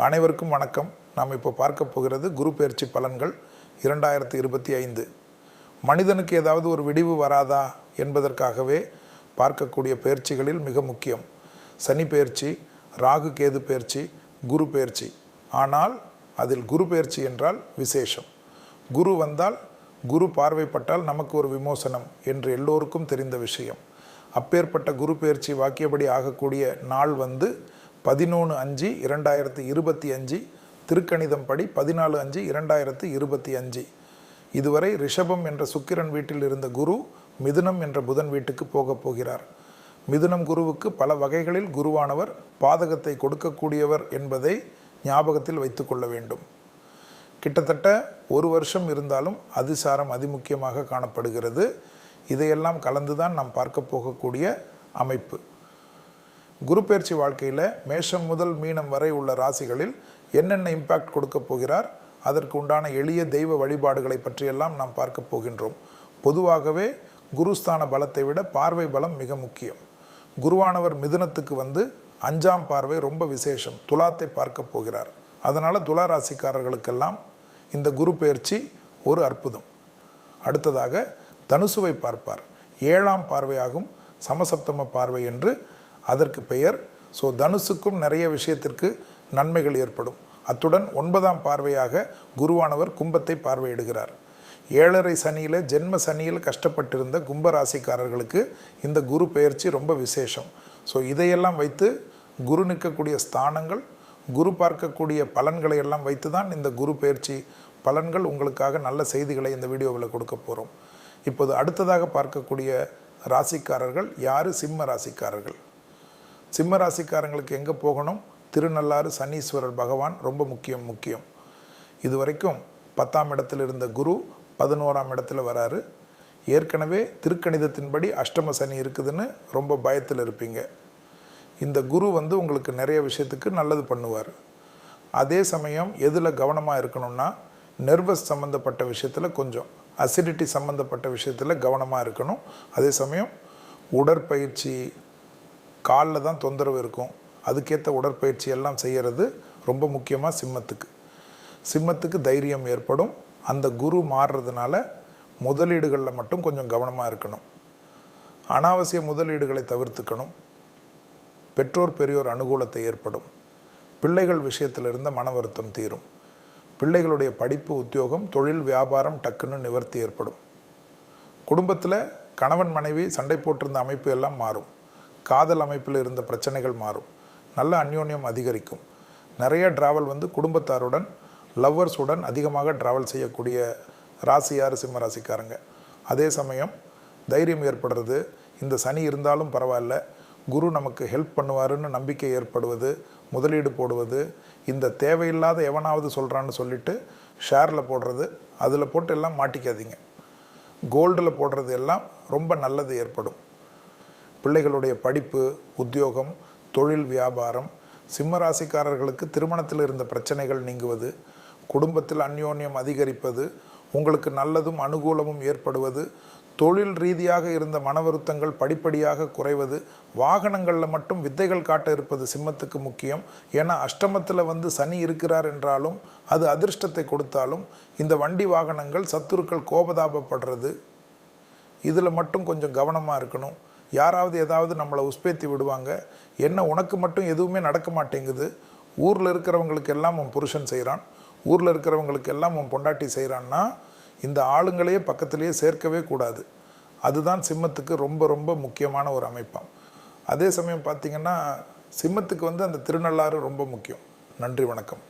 அனைவருக்கும் வணக்கம். நாம் இப்போ பார்க்க போகிறது குரு பெயர்ச்சி பலன்கள் 2025. மனிதனுக்கு ஏதாவது ஒரு விடிவு வராதா என்பதற்காகவே பார்க்கக்கூடிய பெயர்ச்சிகளில் மிக முக்கியம் சனி பெயர்ச்சி, ராகு கேது பெயர்ச்சி, குரு பெயர்ச்சி. ஆனால் அதில் குரு பெயர்ச்சி என்றால் விசேஷம். குரு வந்தால், குரு பார்வைப்பட்டால் நமக்கு ஒரு விமோசனம் என்று எல்லோருக்கும் தெரிந்த விஷயம். அப்பேற்பட்ட குரு பெயர்ச்சி வாக்கியபடி ஆகக்கூடிய நாள் 13/5/2025, திருக்கணிதம் படி 14/5/2025. இதுவரை ரிஷபம் என்ற சுக்கிரன் வீட்டில் இருந்த குரு மிதுனம் என்ற புதன் வீட்டுக்கு போகப் போகிறார். மிதுனம் குருவுக்கு பல வகைகளில் குருவானவர் பாதகத்தை கொடுக்கக்கூடியவர் என்பதை ஞாபகத்தில் வைத்து கொள்ள வேண்டும். கிட்டத்தட்ட ஒரு வருஷம் இருந்தாலும் அதிசாரம் அதிமுக்கியமாக காணப்படுகிறது. இதையெல்லாம் கலந்துதான் நாம் பார்க்க போகக்கூடிய அமைப்பு. குரு பெயர்ச்சி வாழ்க்கையில் மேஷம் முதல் மீனம் வரை உள்ள ராசிகளில் என்னென்ன இம்பேக்ட் கொடுக்க போகிறார், அதற்கு உண்டான எளிய தெய்வ வழிபாடுகளை பற்றியெல்லாம் நாம் பார்க்க போகின்றோம். பொதுவாகவே குருஸ்தான பலத்தை விட பார்வை பலம் மிக முக்கியம். குருவானவர் மிதுனத்துக்கு 5ஆம் பார்வை ரொம்ப விசேஷம். துலாத்தை பார்க்க போகிறார். அதனால் துலா ராசிக்காரர்களுக்கெல்லாம் இந்த குரு பெயர்ச்சி ஒரு அற்புதம். அடுத்ததாக தனுசுவை பார்ப்பார். 7ஆம் பார்வையாகும் சமசப்தம பார்வை என்று அதற்கு பெயர். ஸோ தனுசுக்கும் நிறைய விஷயத்திற்கு நன்மைகள் ஏற்படும். அத்துடன் 9ஆம் பார்வையாக குருவானவர் கும்பத்தை பார்வையிடுகிறார். 7.5 சனியில், ஜென்ம சனியில் கஷ்டப்பட்டிருந்த கும்பராசிக்காரர்களுக்கு இந்த குரு பெயர்ச்சி ரொம்ப விசேஷம். ஸோ இதையெல்லாம் வைத்து குரு நிற்கக்கூடிய ஸ்தானங்கள், குரு பார்க்கக்கூடிய பலன்களை எல்லாம் வைத்து தான் இந்த குரு பெயர்ச்சி பலன்கள் உங்களுக்காக நல்ல செய்திகளை இந்த வீடியோவில் கொடுக்க போகிறோம். இப்போது அடுத்ததாக பார்க்கக்கூடிய ராசிக்காரர்கள் யார்? சிம்ம ராசிக்காரர்கள். சிம்ம ராசிக்காரங்களுக்கு எங்கே போகணும்? திருநள்ளாறு சனீஸ்வரர் பகவான் ரொம்ப முக்கியம். இதுவரைக்கும் 10ஆம் இடத்தில் இருந்த குரு 11ஆம் இடத்துல வராரு. ஏற்கனவே திருக்கணிதத்தின்படி அஷ்டம சனி இருக்குதுன்னு ரொம்ப பயத்தில் இருப்பீங்க. இந்த குரு உங்களுக்கு நிறைய விஷயத்துக்கு நல்லது பண்ணுவார். அதே சமயம் எதில் கவனமாக இருக்கணும்னா, நர்வஸ் சம்மந்தப்பட்ட விஷயத்தில், கொஞ்சம் அசிடிட்டி சம்மந்தப்பட்ட விஷயத்தில் கவனமாக இருக்கணும். அதே சமயம் உடற்பயிற்சி, காலில் தான் தொந்தரவு இருக்கும். அதுக்கேற்ற உடற்பயிற்சி எல்லாம் செய்கிறது ரொம்ப முக்கியமாக சிம்மத்துக்கு தைரியம் ஏற்படும். அந்த குரு மாறுறதுனால முதலீடுகளில் மட்டும் கொஞ்சம் கவனமாக இருக்கணும். அனாவசிய முதலீடுகளை தவிர்த்துக்கணும். பெற்றோர் பெரியோர் அனுகூலத்தை ஏற்படும். பிள்ளைகள் விஷயத்தில் இருந்த மன வருத்தம் தீரும். பிள்ளைகளுடைய படிப்பு, உத்தியோகம், தொழில், வியாபாரம் டக்குன்னு நிவர்த்தி ஏற்படும். குடும்பத்தில் கணவன் மனைவி சண்டை போட்டிருந்த அமைப்பு எல்லாம் மாறும். காதல் அமைப்பில் இருந்த பிரச்சனைகள் மாறும். நல்ல அந்யோன்யம் அதிகரிக்கும். நிறைய ட்ராவல் குடும்பத்தாருடன், லவ்வர்ஸுடன் அதிகமாக ட்ராவல் செய்யக்கூடிய ராசி யார்? சிம்ம ராசிக்காரங்க. அதே சமயம் தைரியம் ஏற்படுறது. இந்த சனி இருந்தாலும் பரவாயில்ல, குரு நமக்கு ஹெல்ப் பண்ணுவாருன்னு நம்பிக்கை ஏற்படுவது, முதலீடு போடுவது, இந்த தேவையில்லாத எவனாவது சொல்கிறான்னு சொல்லிட்டு ஷேரில் போடுறது, அதில் போட்டு எல்லாம் மாட்டிக்காதீங்க. கோல்டில் போடுறது எல்லாம் ரொம்ப நல்லது ஏற்படும். பிள்ளைகளுடைய படிப்பு, உத்தியோகம், தொழில், வியாபாரம், சிம்ம ராசிக்காரர்களுக்கு திருமணத்தில் இருந்த பிரச்சனைகள் நீங்குவது, குடும்பத்தில் அந்யோன்யம் அதிகரிப்பது, உங்களுக்கு நல்லதும் அனுகூலமும் ஏற்படுவது, தொழில் ரீதியாக இருந்த மன வருத்தங்கள் படிப்படியாக குறைவது, வாகனங்களில் மட்டும் வித்தைகள் காட்ட இருப்பது சிம்மத்துக்கு முக்கியம். ஏன்னா அஷ்டமத்தில் சனி இருக்கிறார் என்றாலும் அது அதிர்ஷ்டத்தை கொடுத்தாலும் இந்த வண்டி வாகனங்கள் சத்துருக்கள் கோபதாபப்படுறது, இதில் மட்டும் கொஞ்சம் கவனமாக இருக்கணும். யாராவது ஏதாவது நம்மளை உஸ்பேத்தி விடுவாங்க. என்ன உனக்கு மட்டும் எதுவுமே நடக்க மாட்டேங்குது, ஊரில் இருக்கிறவங்களுக்கு எல்லாம் உன் புருஷன் செய்கிறான், ஊரில் இருக்கிறவங்களுக்கு எல்லாம் உன் பொண்டாட்டி செய்கிறான்னா இந்த ஆளுங்களையே பக்கத்திலேயே சேர்க்கவே கூடாது. அதுதான் சிம்மத்துக்கு ரொம்ப ரொம்ப முக்கியமான ஒரு அமைப்பாம். அதே சமயம் பார்த்திங்கன்னா சிம்மத்துக்கு அந்த திருநள்ளாறு ரொம்ப முக்கியம். நன்றி, வணக்கம்.